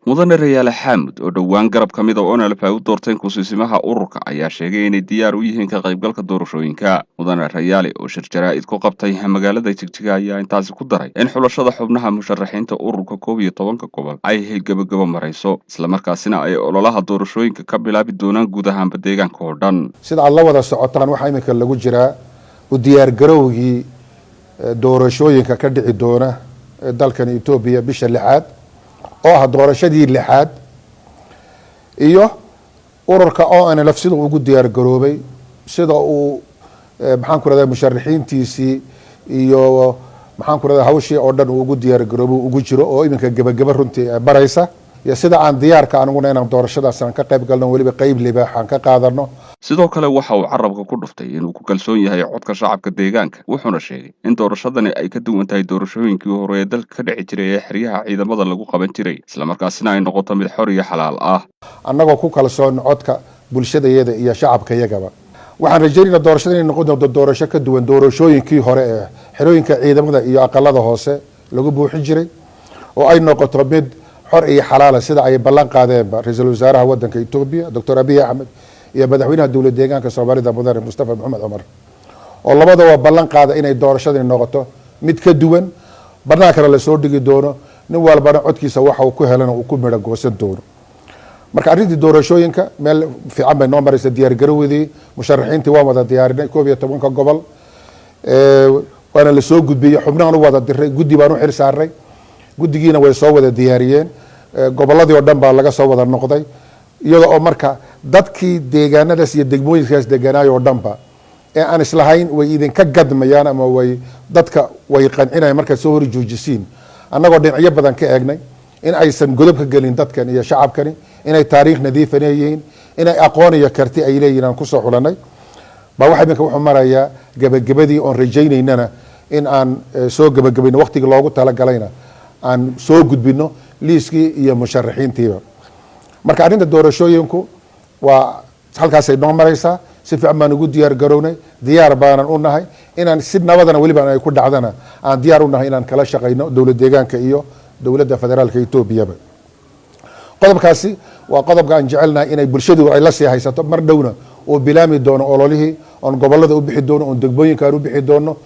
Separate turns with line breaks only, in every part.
mudane rayaale xaamud oo dhowaan garab ka mid a onalf ay u doorteen kusiisimaha ururka ayaa sheegay inay diyaar u yihiin ka qaybgalka doorashooyinka. mudane rayaale oo shir jaraa'id ku qabtay magaalada jigjiga ayaa intaasi ku daray in xulashada xubnaha musharaxiinta ururka 11 gobol ay gabagabo marayso islamarkaasina ay ololaha doorashooyinka ka bilaabi doonaan guud ahaanba deegaanka oo dhan.
sida aad la wada socotaan waxaa iminka lagu jiraa u diyaargarowgii doorashooyinka ka dhici doona dalkan Itoobiya bisha 6 oo ah doorashadii 6 iyo ururka ONLF sida ugu diyaar garoobay sida uu maxaan ku radaa musharaxiintiisii iyo maxaan ku radaa hawshii oo dhan ugu diyaar garoobay ugu jiro oo iminka gabagaba runtii baraysa iyo sida aan diyaarka anuguna inaan doorashadaas aan ka qayb galno waliba qayb libaax aan ka qaadano.
sidoo kale waxa uu carabka ku dhuftay inuu ku kalsoon yahay codka shacabka deegaanka wuxuuna sheegay in doorashadani ay ka duwan tahay doorashooyinkii hore ee dalka ka dhici jiray ee xeryaha ciidamada lagu qaban jiray islamarkaasina ay noqoto mid xor iyo xalaal ah.
annagoo ku kalsoon codka bulshadayada iyo shacabkayagaba waxaan rajaynaynaa doorashada inay noqon doonto doorasho ka duwan doorashooyinkii hore ee xerooyinka ciidamada iyo aqalada hoose lagu buuxin jiray oo ay noqoto mid xor iyo xalaal sida ay ballan qaadeenba ra'iisul wasaaraha waddanka Itoobiya Dr. Abiy Ahmed iyo madaxweynaha dowladda deegaanka Soomaalida mudane Mustafa Maxamed Umar oo labadaba ballan qaada inay doorashadani noqoto mid ka duwan barnaamijka la soo dhigi doono nin walbana codkiisa waxa uu ku helana uu ku midho goosan doono. marka arrintii doorashooyinka meel fiican bay noo maraysa diyaar garowdii musharaxiintii waan wada diyaarinay 11 gobol waana la soo gudbiyay xubnahan u wada diray guddi baan u xil saaray guddigiina way soo wada diyaariyeen goboladii oo dhan baa laga soo wada noqday iyadoo oo marka dadkii deegaanadaas iyo degmooyinkaas deegaanayo oo dhanba ee aan islahayn way idinka gadmayaan ama way dadka way qancinayaan markaad soo hor joojisiin annagoo dhinacyo badan ka eegnay in aysan godob ka gelin dadkan iyo shacabkani inay taariikh nadiif leeyihiin inay aqoon iyo karti ay leeyihiin aan ku soo xulanay baa waxa iminka wuxuu marayaa gabagabadii oon rajaynaynana in aan soo gabagabayno waqtigii loogu talagalayna aan soo gudbino liiskii iyo musharaxiintiiba. marka arrinta doorashooyinku waa halkaasay noo maraysaa si fiican baan ugu diyaar garownay diyaar baanan u nahay inaan si nabadana weliba ay ku dhacdana aan diyaar u nahay inaan kala shaqayno dowlad deegaanka iyo dowladda federaalka Itoobiyaba. qodobkaasi waa qodobka aan jecelnahay inay bulshadu ay la sii haysato mar dhowna oo bilaami doono ololihii oon gobolada u bixi doono oon degmooyinka aan u bixi doono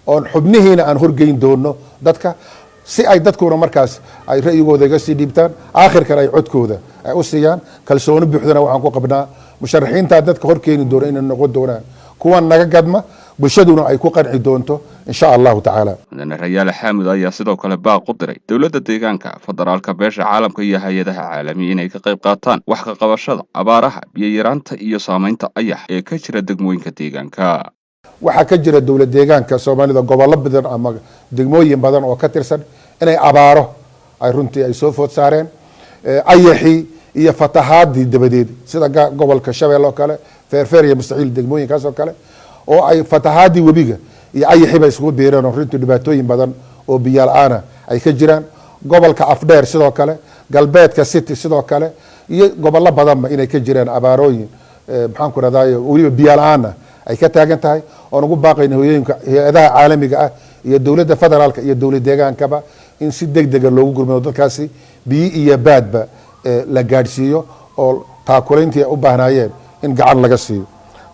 oon xubnihiina aan horgeyn doono dadka si ay dadkuna markaas ay ra'yigooda iga sii dhiibtaan aakhirkan ay codkooda ay u siiyaan kalsooni buuxdana waxaan ku qabnaa musharaxiinta dadka hor keeni doona inay noqon doonaan kuwan naga gadma bulshaduna ay ku qanci doonto insha Allahu ta'ala.
mudane rayaale xaamud ayaa sidoo kale baaq u diray dowladda deegaanka federaalka beesha caalamka iyo hay'adaha caalamiga inay ka qayb qaataan wax ka qabashada abaaraha biyo yaraanta iyo saameynta ayax ee ka jira degmooyinka deegaanka.
waxaa ka jira dowlad deegaanka Soomaalida gobollo badan ama degmooyin badan oo ka tirsan inay abaaro ay runtii ay soo food saareen ayaxi iyo fatahaadii dabadeed sida gobolka Shabeelle oo kale feerfeer iyo mustaciil degmooyinkaas oo kale oo ay fatahaadii webiga iyo ayaxi bay isku biireen oo runtii dhibaatooyin badan oo biyo la'aan ay ka jiraan gobolka Afdheer sidoo kale galbeedka City sidoo kale iyo gobollo badanba inay ka jiraan abaarooyin maxaan ku radaa weliba biyo la'aan ay ka taagan tahay oo ugu baaqayna hooyooyinka hay'adaha caalamiga ah iyo dowladda federaalka iyo dowlad deegaankaba in si degdeg ah loogu gurmado dadkaasi biyo iyo baadba la gaadhsiiyo oo taakulayntii u baahnaayeen in gacan laga siiyo.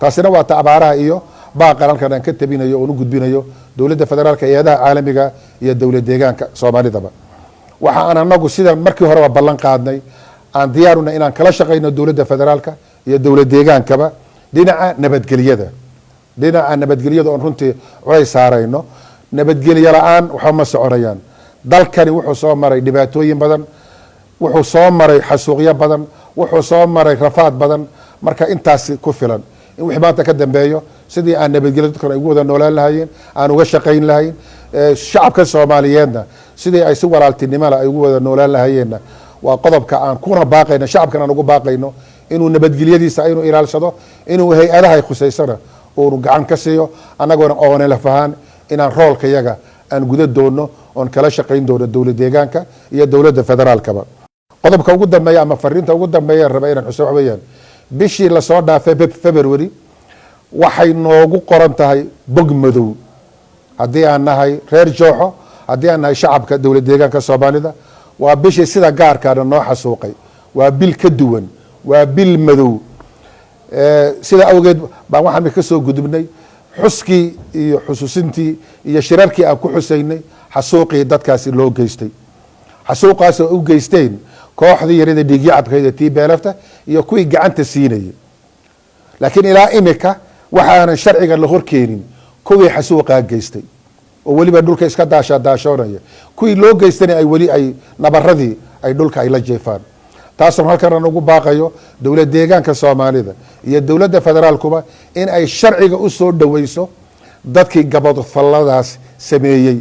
taasina waa ta abaaraha iyo baaqan halkan aan ka tabinayo oo u gudbinayo dowladda federaalka hay'adaha caalamiga iyo dowlad deegaanka Soomaalidaba. waxa aan anagu sida markii hore ballan qaadnay aan diyaaruna inaan kala shaqeyno dowladda federaalka iyo dowlad deegaankaba dhinaca nabadgelyada oon runtii culays saarayno nabadgelyo la'aan waxa ma soconayaan dalkani wuxuu soo maray dhibaatooyin badan wuxuu soo maray xasuuqyo badan wuxuu soo maray rafaad badan marka intaas ku filan in wixii maanta ka dambeeyo sidii aan nabadgelyo dadkan ay ugu wada noolaan lahaayeen aan uga shaqayn lahayn shacabka Soomaaliyeedna sidii ay si walaaltinimo leh ay ugu wada noolaan lahaayeenna waa qodobka aan kuna baaqayno shacabkan aan ugu baaqayno inuu nabadgelyadiisa inuu ilaalsado inuu hay'adaha ay khuseysana oo gacan ka siiyo anaguna ONLF ahaan inaan roolka yaga aan guda doono oon kala shaqayn doono dowlad deegaanka iyo dowladda federaalkaba. qodobka ugu dambeeya ama fariinta ugu dambeeya raba inaan xuso waxweeyaan bishii la soo dhaafay February waxay noogu qoran tahay bog madow haddii aan nahay reer Jooxo haddii aan nahay shacabka dowlad deegaanka Soomaalida waa bishii sida gaarkaana noo xasuuqay, waa bil ka duwan, waa bil madow. sida awgeed baan waxaan ka soo gudubnay xuskii iyo xusuusintii iyo shirarkii aan ku xusaynay xasuuqii dadkaasi loo geystay, xasuuqaas oo u geysteen kooxdii yarida dhiigyacabkeeda TPLF iyo kuwii gacanta siinayay. laakiin ilaa imika waxaanan sharciga la horkeenin kuwii xasuuqaa geystay oo weliba dhulka iska daashoonaya, kuwii loo geystana ay weli ay nabaradii ay dhulka ay la jeefaan. taasoo halkan ugu baaqayo dowlad deegaanka Soomaalida iyo dowladda federaalkuba in ay sharciga u soo dhaweyso dadkii gabadh falladaas sameeyay.